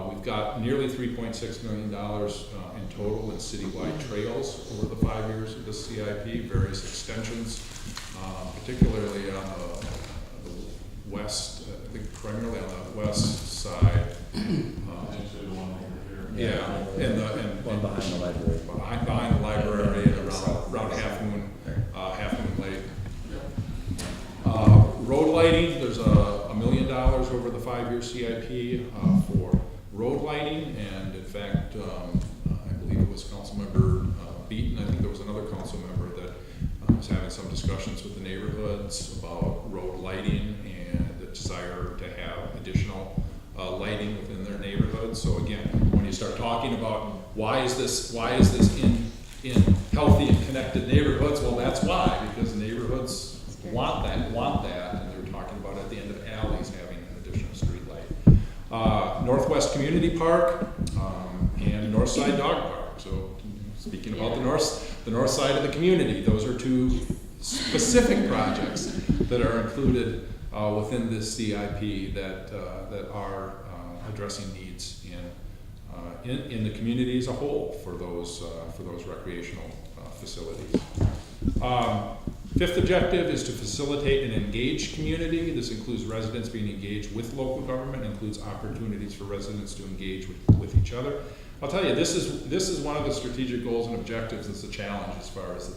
We've got nearly $3.6 million in total in citywide trails over the 5 years of the CIP, various extensions, particularly on the think primarily on the west side. Potentially the one over here. Yeah, and One behind the library. behind the library and around Half Moon Lake. Road lighting, there's $1 million over the 5-year CIP for road lighting, and in fact, I believe it was Councilmember Beaton, I think there was another council member that was having some discussions with the neighborhoods about road lighting and the desire to have additional lighting within their neighborhoods. So again, when you start talking about why is this in healthy and connected neighborhoods, well, that's why, because neighborhoods want that, and they're talking about at the end of alleys having an additional street light. Northwest Community Park and Northside Dog Park. So speaking about the north side of the community, those are two specific projects that are included within this CIP that are addressing needs in the community as a whole for those recreational facilities. Fifth objective is to facilitate an engaged community. This includes residents being engaged with local government, includes opportunities for residents to engage with each other. I'll tell you, this is one of the strategic goals and objectives that's a challenge as far as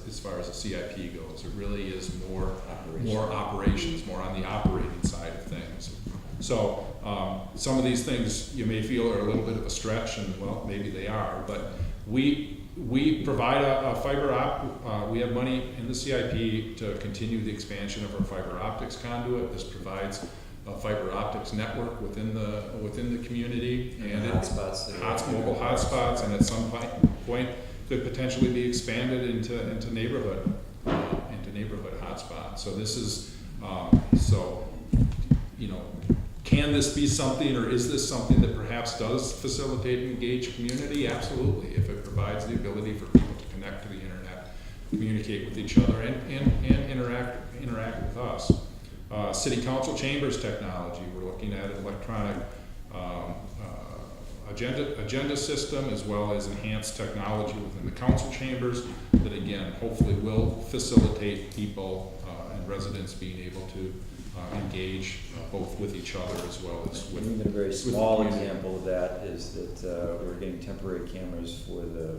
the CIP goes. It really is more operations, more on the operating side of things. So some of these things you may feel are a little bit of a stretch, and well, maybe they are, but we provide a fiber we have money in the CIP to continue the expansion of our fiber optics conduit. This provides a fiber optics network within the community, and mobile hotspots, and at some point could potentially be expanded into neighborhood hotspots. So this is can this be something, or is this something that perhaps does facilitate an engaged community? Absolutely, if it provides the ability for people to connect to the internet, communicate with each other, and interact with us. City Council Chambers technology, we're looking at an electronic agenda system, as well as enhanced technology within the council chambers that, again, hopefully will facilitate people and residents being able to engage both with each other as well as with. Even a very small example of that is that we're getting temporary cameras for the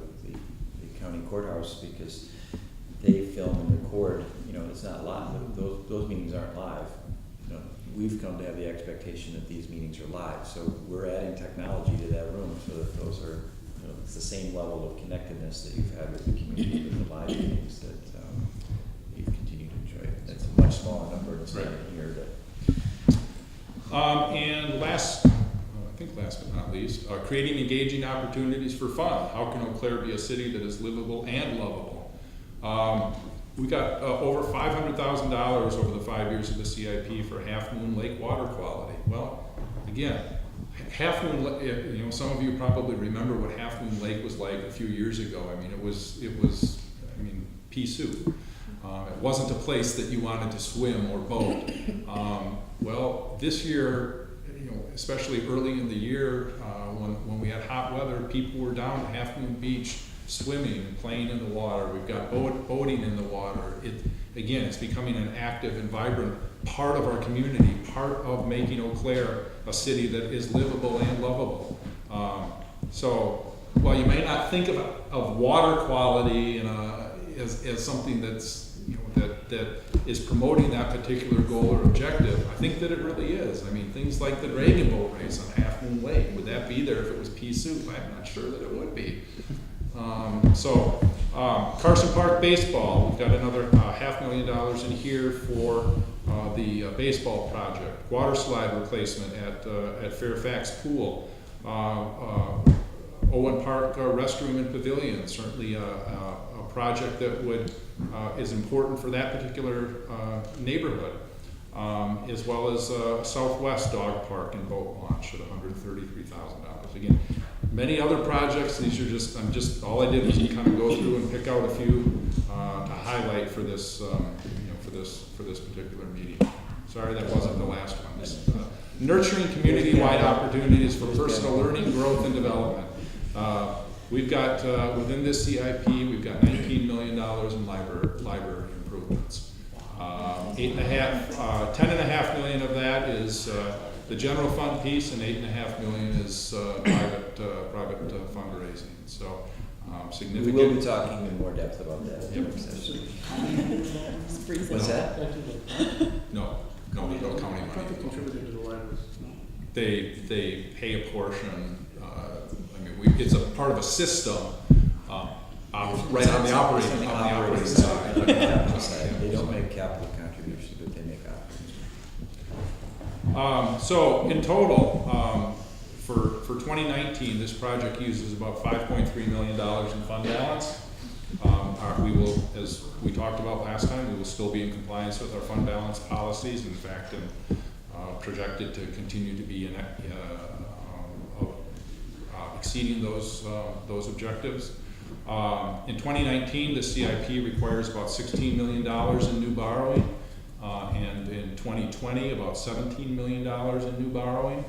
county courthouse because they film and record. It's not live. Those meetings aren't live. We've come to have the expectation that these meetings are live. So we're adding technology to that room so that those are. It's the same level of connectedness that you've had with the community with the live meetings that you've continued to enjoy. It's a much smaller number than standing here. And last but not least, creating engaging opportunities for fun. How can Eau Claire be a city that is livable and lovable? We got over $500,000 over the 5 years of the CIP for Half Moon Lake water quality. Well, again, Half Moon, some of you probably remember what Half Moon Lake was like a few years ago. I mean, it was pea soup. It wasn't a place that you wanted to swim or boat. Well, this year, especially early in the year, when we had hot weather, people were down at Half Moon Beach swimming and playing in the water. We've got boating in the water. It's becoming an active and vibrant part of our community, part of making Eau Claire a city that is livable and lovable. So while you may not think of water quality as something that's that is promoting that particular goal or objective, I think that it really is. I mean, things like the Dragon Boat Race on Half Moon Lake, would that be there if it was pea soup? I'm not sure that it would be. Carson Park baseball, we've got another $500,000 in here for the baseball project. Water slide replacement at Fairfax Pool. Owen Park restroom and pavilion, certainly a project that is important for that particular neighborhood, as well as Southwest Dog Park and boat launch at $133,000. Again, many other projects. These are all I did was kind of go through and pick out a few to highlight for this for this particular meeting. Sorry, that wasn't the last one. Nurturing community-wide opportunities for personal learning, growth, and development. We've got, within this CIP, we've got $19 million in library improvements. $10.5 million of that is the general fund piece, and $8.5 million is private fundraising. So We significant. will be talking in more depth about that. Yep. What's that? No, we don't count I any thought they money. contributed to the libraries, no? They pay a portion. It's a part of a system. Right on the operating side. They don't make capital contributions, but they make operating. So in total, for 2019, this project uses about $5.3 million in fund balance. We will, as we talked about last time, we will still be in compliance with our fund balance policies. In fact, projected to continue to be exceeding those objectives. In 2019, the CIP requires about $16 million in new borrowing, and in 2020, about $17 million in new borrowing.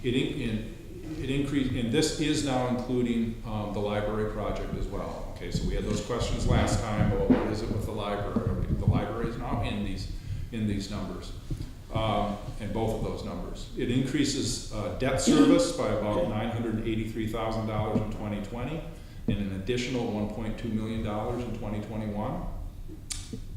It increased, and this is now including the library project as well. Okay, so we had those questions last time about what is it with the library. The library is now in these numbers, and both of those numbers. It increases debt service by about $983,000 in 2020, and an additional $1.2 million in 2021.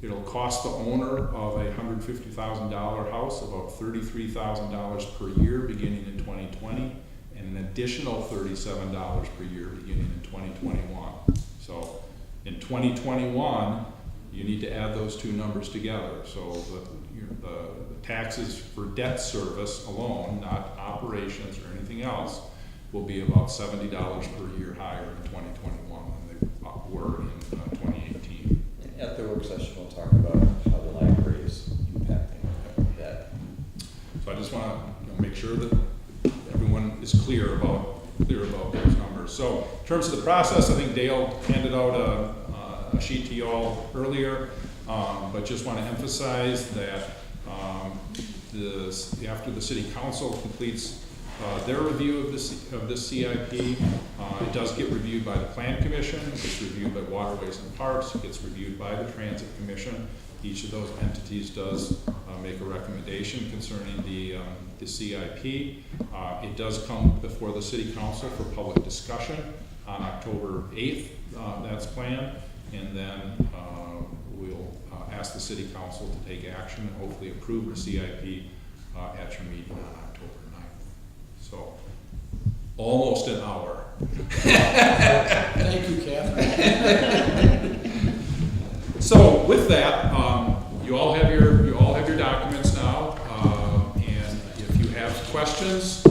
It'll cost the owner of a $150,000 house about $33,000 per year beginning in 2020, and an additional $37 per year beginning in 2021. So in 2021, you need to add those two numbers together. So the taxes for debt service alone, not operations or anything else, will be about $70 per year higher in 2021 than they were in 2018. At the work session, we'll talk about how the library is impacting that. So I just want to make sure that everyone is clear about those numbers. So in terms of the process, I think Dale handed out a sheet to you all earlier, but just want to emphasize that after the City Council completes their review of this CIP, it does get reviewed by the Plan Commission, it gets reviewed by Waterways and Parks, it gets reviewed by the Transit Commission. Each of those entities does make a recommendation concerning the CIP. It does come before the City Council for public discussion on October 8th, that's planned, and then we'll ask the City Council to take action and hopefully approve the CIP at your meeting on October 9th. So, almost an hour. Thank you, Catherine. So with that, you all have your documents now, and if you have questions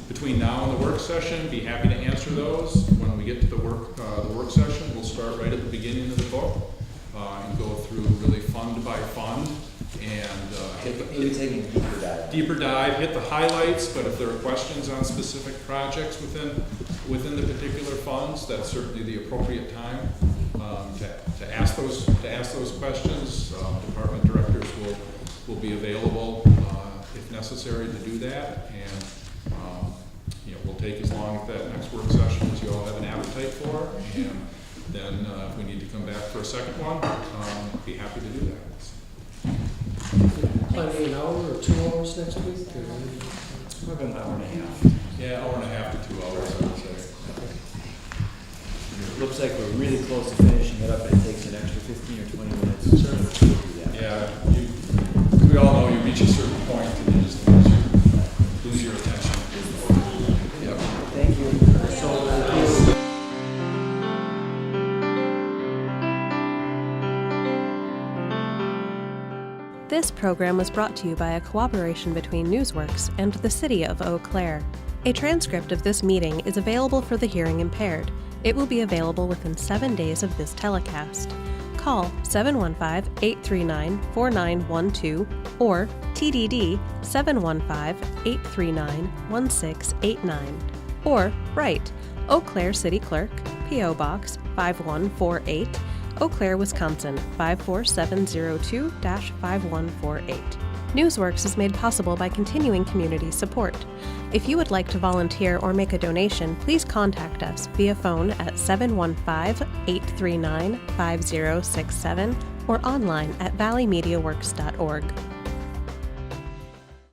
between now and the work session, be happy to answer those. When we get to the work session, we'll start right at the beginning of the book and go through really fund by fund Taking a deeper dive, hit the highlights, but if there are questions on specific projects within the particular funds, that's certainly the appropriate time to ask those questions. Department directors will be available if necessary to do that, and we'll take as long as that next work session as you all have an appetite for, and then if we need to come back for a second one, be happy to do that. Planning an hour or 2 hours next week? Probably an hour and a half. Yeah, hour and a half to 2 hours, I would say. It looks like we're really close to finishing it up, and it takes an extra 15 or 20 minutes to do that. Yeah, we all know you reach a certain point and you just lose your attention. Yep. Thank you. This program was brought to you by a cooperation between Newsworks and the City of Eau Claire. A transcript of this meeting is available for the hearing impaired. It will be available within 7 days of this telecast. Call 715-839-4912 or TDD 715-839-1689. Or write Eau Claire City Clerk, P.O. Box 5148, Eau Claire, Wisconsin 54702-5148. Newsworks is made possible by continuing community support. If you would like to volunteer or make a donation, please contact us via phone at 715-839-5067 or online at valleymediaworks.org.